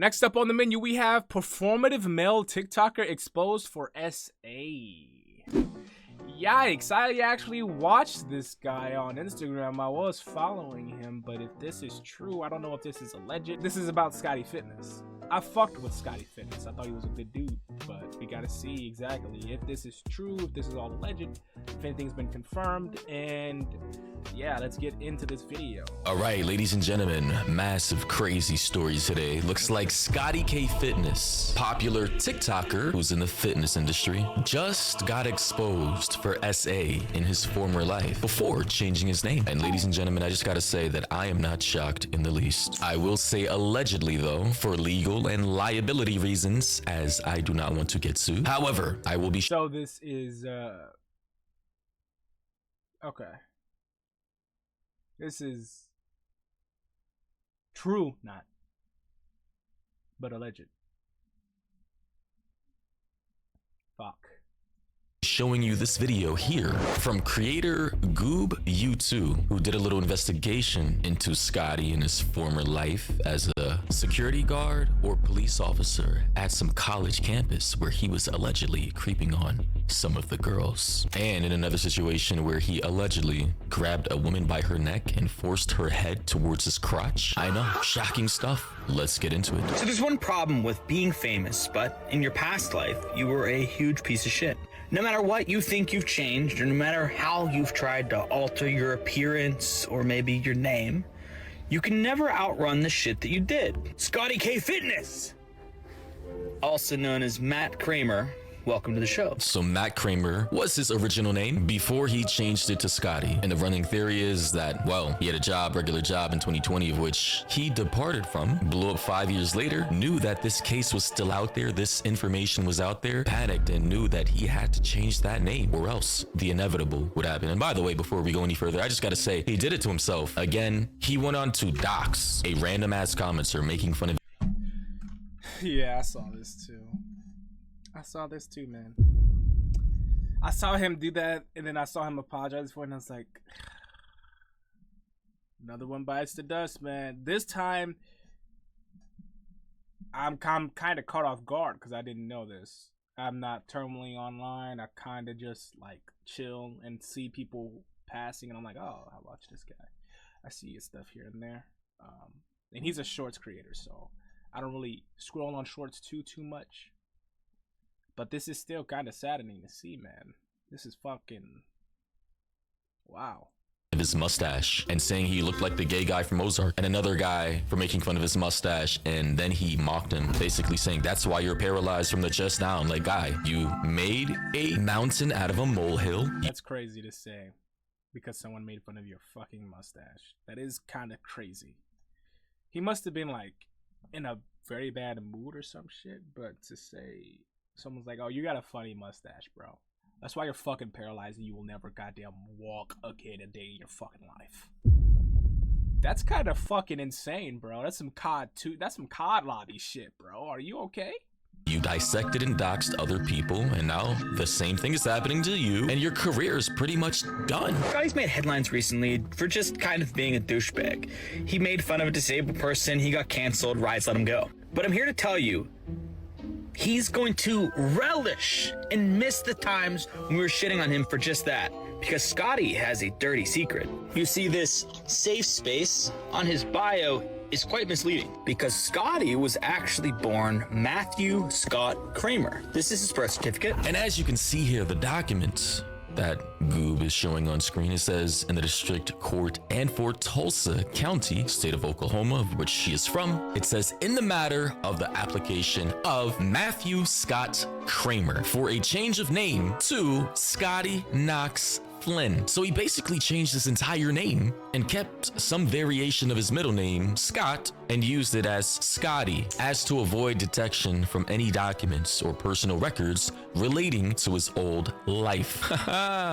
Next up on the menu, we have performative male TikToker exposed for SA. Yikes, I actually watched this guy on Instagram. I was following him, but if this is true, I don't know if this is alleged. This is about Scotty Fitness. I fucked with Scotty Fitness. I thought he was a good dude, but we gotta see exactly if this is true, if this is all alleged, if anything's been confirmed, and yeah, let's get into this video. All right, ladies and gentlemen, massive crazy stories today. Looks like Scotty K Fitness, popular TikToker who's in the fitness industry, just got exposed for SA in his former life before changing his name. And ladies and gentlemen, I just gotta say that I am not shocked in the least. I will say allegedly though, for legal and liability reasons, as I do not want to get sued. However, I will be so this is okay. This is true, not, but alleged. Fuck. Showing you this video here from creator GoobU2, who did a little investigation into Scotty in his former life as a security guard or police officer at some college campus where he was allegedly creeping on some of the girls, and in another situation where he allegedly grabbed a woman by her neck and forced her head towards his crotch. I know, shocking stuff. Let's get into it. So there's one problem with being famous, but in your past life, you were a huge piece of shit. No matter what you think you've changed, or no matter how you've tried to alter your appearance or maybe your name, you can never outrun the shit that you did. Scotty K Fitness, also known as Matt Kramer, welcome to the show. So Matt Kramer was his original name before he changed it to Scotty. And the running theory is that, well, he had a regular job in 2020, of which he departed from, blew up 5 years later, knew that this case was still out there, this information was out there, panicked and knew that he had to change that name or else the inevitable would happen. And by the way, before we go any further, I just gotta say, he did it to himself. Again, he went on to dox a random ass commenter making fun of. Yeah, I saw this too. I saw this too, man. I saw him do that, and then I saw him apologize for it, and I was like, another one bites the dust, man. This time, I'm kind of caught off guard because I didn't know this. I'm not terminally online. I kind of just like chill and see people passing, and I'm like, oh, I watch this guy. I see his stuff here and there. And he's a shorts creator, so I don't really scroll on shorts too much. But this is still kind of saddening to see, man. This is fucking wow. His mustache and saying he looked like the gay guy from Ozark, and another guy for making fun of his mustache, and then he mocked him, basically saying that's why you're paralyzed from the chest down. Like, guy, you made a mountain out of a molehill. That's crazy to say because someone made fun of your fucking mustache. That is kind of crazy. He must have been like in a very bad mood or some shit, but to say someone's like, oh, you got a funny mustache, bro. That's why you're fucking paralyzed and you will never goddamn walk again a day in your fucking life. That's kind of fucking insane, bro. That's some COD too. That's some COD lobby shit, bro. Are you okay? You dissected and doxed other people, and now the same thing is happening to you, and your career is pretty much done. Scotty's made headlines recently for just kind of being a douchebag. He made fun of a disabled person, he got canceled, Rise let him go. But I'm here to tell you, he's going to relish and miss the times when we were shitting on him for just that, because Scotty has a dirty secret. You see, this safe space on his bio is quite misleading because Scotty was actually born Matthew Scott Kramer. This is his birth certificate. And as you can see here, the document that Goob is showing on screen, it says in the district court and for Tulsa County, state of Oklahoma, of which she is from, it says in the matter of the application of Matthew Scott Kramer for a change of name to Scotty Knox Flynn. So he basically changed his entire name and kept some variation of his middle name, Scott, and used it as Scotty, as to avoid detection from any documents or personal records relating to his old life.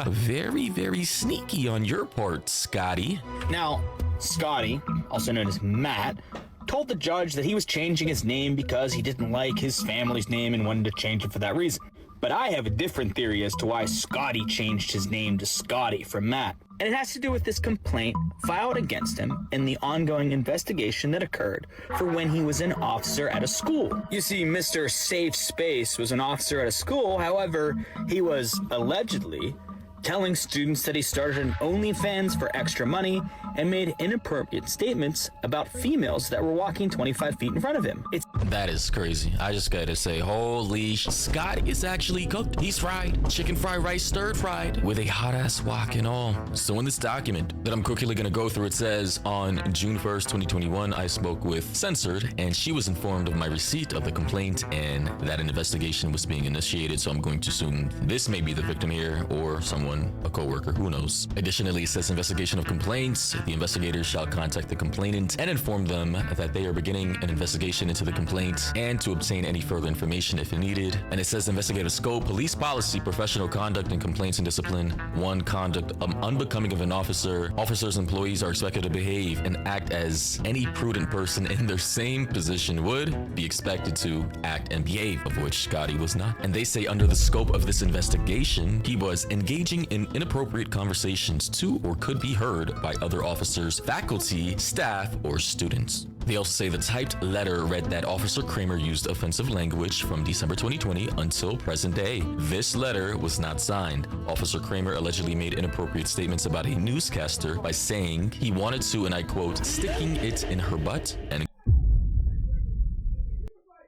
Very, very sneaky on your part, Scotty. Now, Scotty, also known as Matt, told the judge that he was changing his name because he didn't like his family's name and wanted to change it for that reason. But I have a different theory as to why Scotty changed his name to Scotty from Matt. And it has to do with this complaint filed against him in the ongoing investigation that occurred for when he was an officer at a school. You see, Mr. Safe Space was an officer at a school. However, he was allegedly telling students that he started an OnlyFans for extra money and made inappropriate statements about females that were walking 25 feet in front of him. That is crazy. I just gotta say, holy Scott is actually cooked. He's fried. Chicken fried rice stir fried with a hot ass wok and all. So in this document that I'm quickly gonna go through, it says on June 1st, 2021, I spoke with Censored and she was informed of my receipt of the complaint and that an investigation was being initiated. So I'm going to assume this may be the victim here or someone, a co-worker, who knows. Additionally, it says investigation of complaints. The investigators shall contact the complainant and inform them that they are beginning an investigation into the complaint and to obtain any further information if needed. And it says investigative scope, police policy, professional conduct and complaints and discipline. 1, conduct unbecoming of an officer. Officers and employees are expected to behave and act as any prudent person in their same position would be expected to act and behave, of which Scotty was not. And they say under the scope of this investigation, he was engaging in inappropriate conversations to or could be heard by other officers, faculty, staff, or students. They also say the typed letter read that Officer Kramer used offensive language from December 2020 until present day. This letter was not signed. Officer Kramer allegedly made inappropriate statements about a newscaster by saying he wanted to, and I quote, sticking it in her butt and...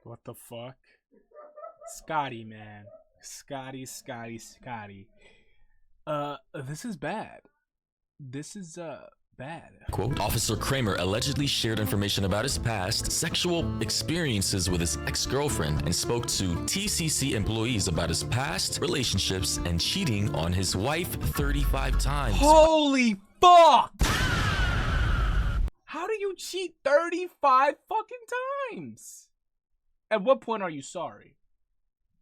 What the fuck? Scotty, man. Scotty. This is bad. This is, bad. Quote, Officer Kramer allegedly shared information about his past sexual experiences with his ex-girlfriend and spoke to TCC employees about his past relationships and cheating on his wife 35 times. Holy fuck! How do you cheat 35 fucking times? At what point are you sorry?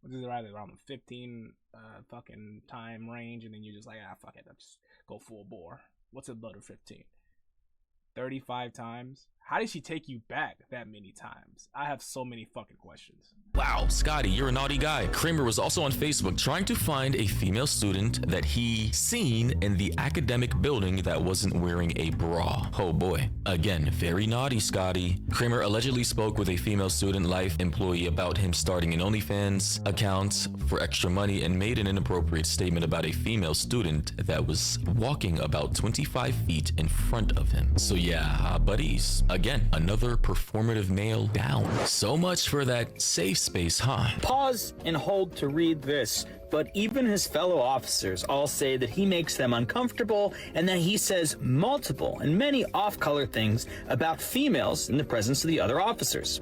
This is rather around the 15 fucking time range, and then you're just like, fuck it, I'll just go full bore. What's another 15? 35 times? How did she take you back that many times? I have so many fucking questions. Wow, Scotty, you're a naughty guy. Kramer was also on Facebook trying to find a female student that he seen in the academic building that wasn't wearing a bra. Oh boy. Again, very naughty, Scotty. Kramer allegedly spoke with a female student life employee about him starting an OnlyFans account for extra money and made an inappropriate statement about a female student that was walking about 25 feet in front of him. So yeah, buddies, again, another performative male down. So much for that safe space, huh? Pause and hold to read this. But even his fellow officers all say that he makes them uncomfortable and that he says multiple and many off-color things about females in the presence of the other officers.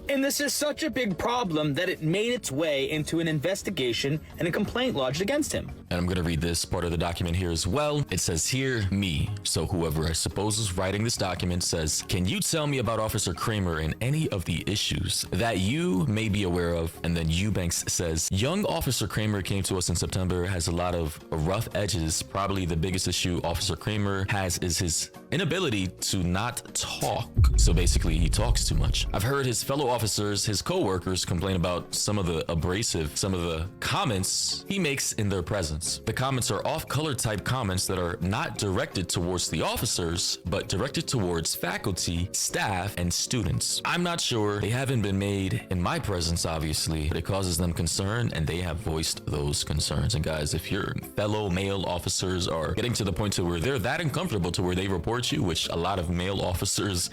And this is such a big problem that it made its way into an investigation and a complaint lodged against him. And I'm gonna read this part of the document here as well. It says here, me. So whoever I suppose is writing this document says, can you tell me about Officer Kramer and any of the issues that you may be aware of? And then Eubanks says, young Officer Kramer came to us in September, has a lot of rough edges. Probably the biggest issue Officer Kramer has is his inability to not talk. So basically he talks too much. I've heard his fellow officers, his co-workers complain about some of the comments he makes in their presence. The comments are off-color type comments that are not directed towards the officers, but directed towards faculty, staff, and students. I'm not sure. They haven't been made in my presence, obviously, but it causes them concern and they have voiced those concerns. And guys, if your fellow male officers are getting to the point to where they're that uncomfortable to where they report you, which a lot of male officers,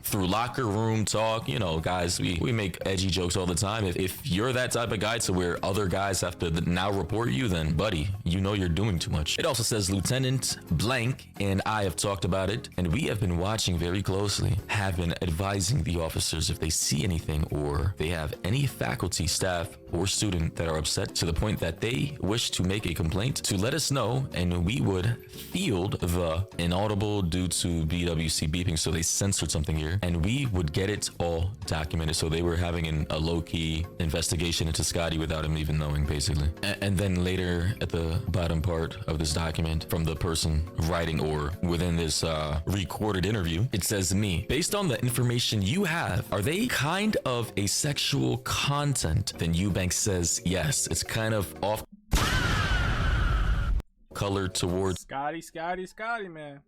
through locker room talk, guys, we make edgy jokes all the time. If you're that type of guy to where other guys have to now report you, then buddy, you're doing too much. It also says Lieutenant Blank and I have talked about it, and we have been watching very closely, have been advising the officers if they see anything or they have any faculty, staff, or student that are upset to the point that they wish to make a complaint, to let us know, and we would field the inaudible due to BWC beeping, so they censored something here, and we would get it all documented. So they were having a low-key investigation into Scotty without him even knowing, basically. And then later at the bottom part of this document from the person writing or within this recorded interview, it says me, based on the information you have, are they kind of a sexual content? Then Eubanks says yes, it's kind of off color towards Scotty, man.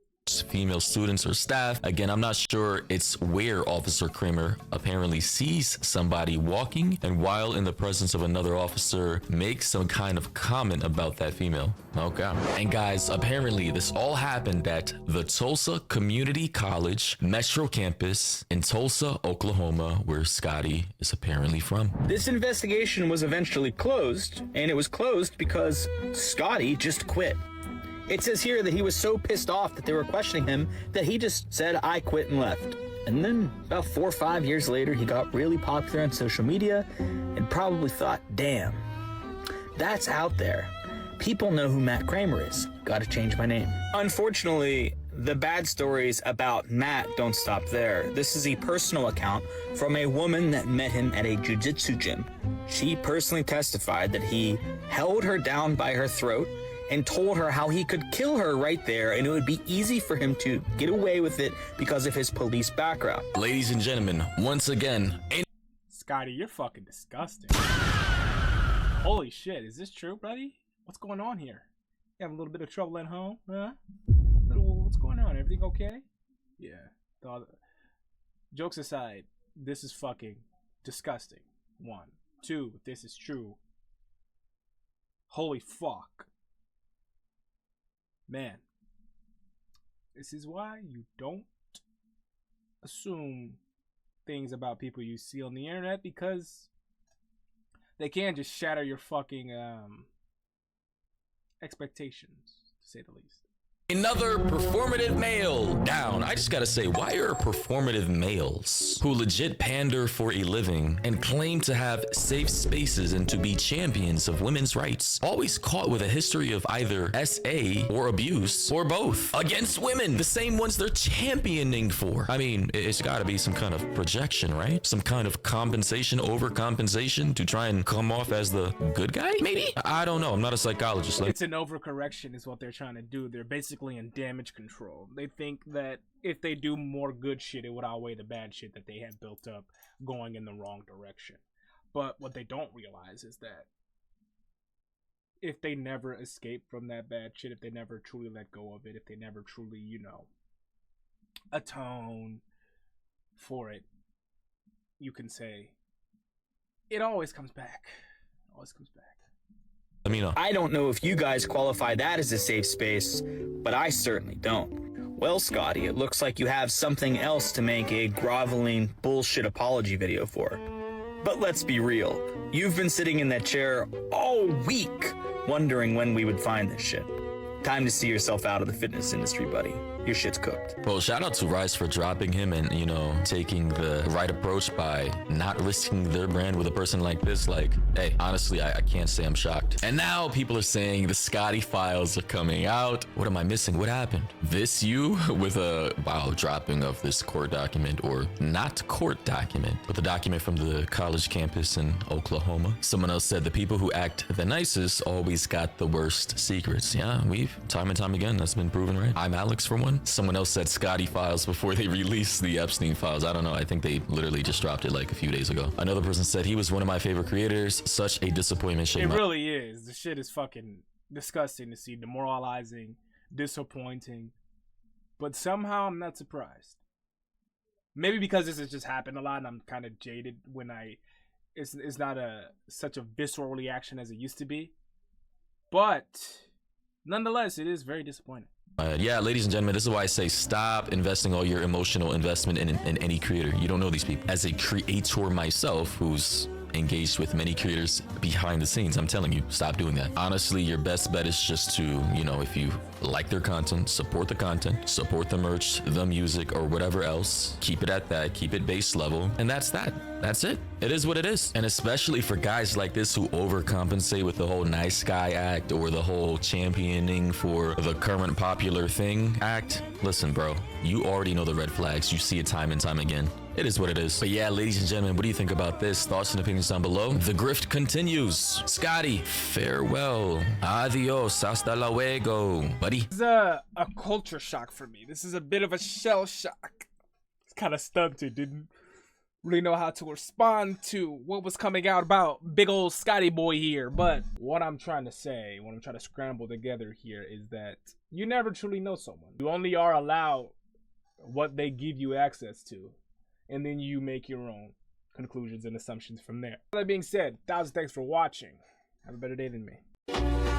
female students or staff. Again, I'm not sure it's where Officer Kramer apparently sees somebody walking and while in the presence of another officer makes some kind of comment about that female. Okay. And guys, apparently this all happened at the Tulsa Community College Metro campus in Tulsa, Oklahoma, where Scotty is apparently from. This investigation was eventually closed, and it was closed because Scotty just quit. It says here that he was so pissed off that they were questioning him that he just said, "I quit," and left. And then about 4 or 5 years later, he got really popular on social media and probably thought, damn, that's out there. People know who Matt Kramer is. Gotta change my name. Unfortunately, the bad stories about Matt don't stop there. This is a personal account from a woman that met him at a jiu-jitsu gym. She personally testified that he held her down by her throat and told her how he could kill her right there, and it would be easy for him to get away with it because of his police background. Ladies and gentlemen, once again, Scotty, you're fucking disgusting. Holy shit, is this true, buddy? What's going on here? You having a little bit of trouble at home, huh? What's going on? Everything okay? Yeah. Jokes aside, this is fucking disgusting. 1. 2, if this is true. Holy fuck. Man, this is why you don't assume things about people you see on the internet, because they can just shatter your fucking expectations, to say the least. another performative male down. I just gotta say, why are performative males who legit pander for a living and claim to have safe spaces and to be champions of women's rights always caught with a history of either SA or abuse or both against women, the same ones they're championing for? I mean, it's gotta be some kind of projection, right? Some kind of compensation, overcompensation to try and come off as the good guy, maybe? I don't know. I'm not a psychologist. It's an overcorrection is what they're trying to do. They're basically in damage control. They think that if they do more good shit, it would outweigh the bad shit that they have built up going in the wrong direction. But what they don't realize is that if they never escape from that bad shit, if they never truly let go of it, if they never truly, you know, atone for it, you can say it always comes back. It always comes back. I don't know if you guys qualify that as a safe space, but I certainly don't. Well, Scotty, it looks like you have something else to make a groveling bullshit apology video for. But let's be real. You've been sitting in that chair all week wondering when we would find this shit. Time to see yourself out of the fitness industry, buddy. Your shit's cooked. Well, shout out to Rise for dropping him and, you know, taking the right approach by not risking their brand with a person like this. Like, hey, honestly, I can't say I'm shocked. And now people are saying the Scotty files are coming out. What am I missing? What happened? This you with a, wow, dropping of this court document, or not court document, but the document from the college campus in Oklahoma. Someone else said the people who act the nicest always got the worst secrets. Yeah, we've time and time again, that's been proven right. I'm Alex for one. Someone else said Scotty files before they released the Epstein files. I don't know. I think they literally just dropped it like a few days ago. Another person said he was one of my favorite creators. Such a disappointment. It really is. The shit is fucking disgusting to see, demoralizing, disappointing. But somehow I'm not surprised. Maybe because this has just happened a lot and I'm kind of jaded when it's not such a visceral reaction as it used to be. But nonetheless, it is very disappointing. Yeah, ladies and gentlemen, this is why I say stop investing all your emotional investment in any creator. You don't know these people. As a creator myself, who's engaged with many creators behind the scenes. I'm telling you, stop doing that. Honestly, your best bet is just to, you know, if you like their content, support the merch, the music, or whatever else. Keep it at that, keep it base level, and that's that. That's it. It is what it is. And especially for guys like this who overcompensate with the whole nice guy act or the whole championing for the current popular thing act. Listen, bro, you already know the red flags. You see it time and time again. It is what it is. But yeah, ladies and gentlemen, what do you think about this? Thoughts and opinions down below. The grift continues. Scotty, farewell. Adios. Hasta luego, buddy. This is a culture shock for me. This is a bit of a shell shock. It's kind of stunted. Didn't really know how to respond to what was coming out about big old Scotty boy here. But what I'm trying to say, what I'm trying to scramble together here is that you never truly know someone. You only are allowed what they give you access to. And then you make your own conclusions and assumptions from there. That being said, 1,000 thanks for watching. Have a better day than me.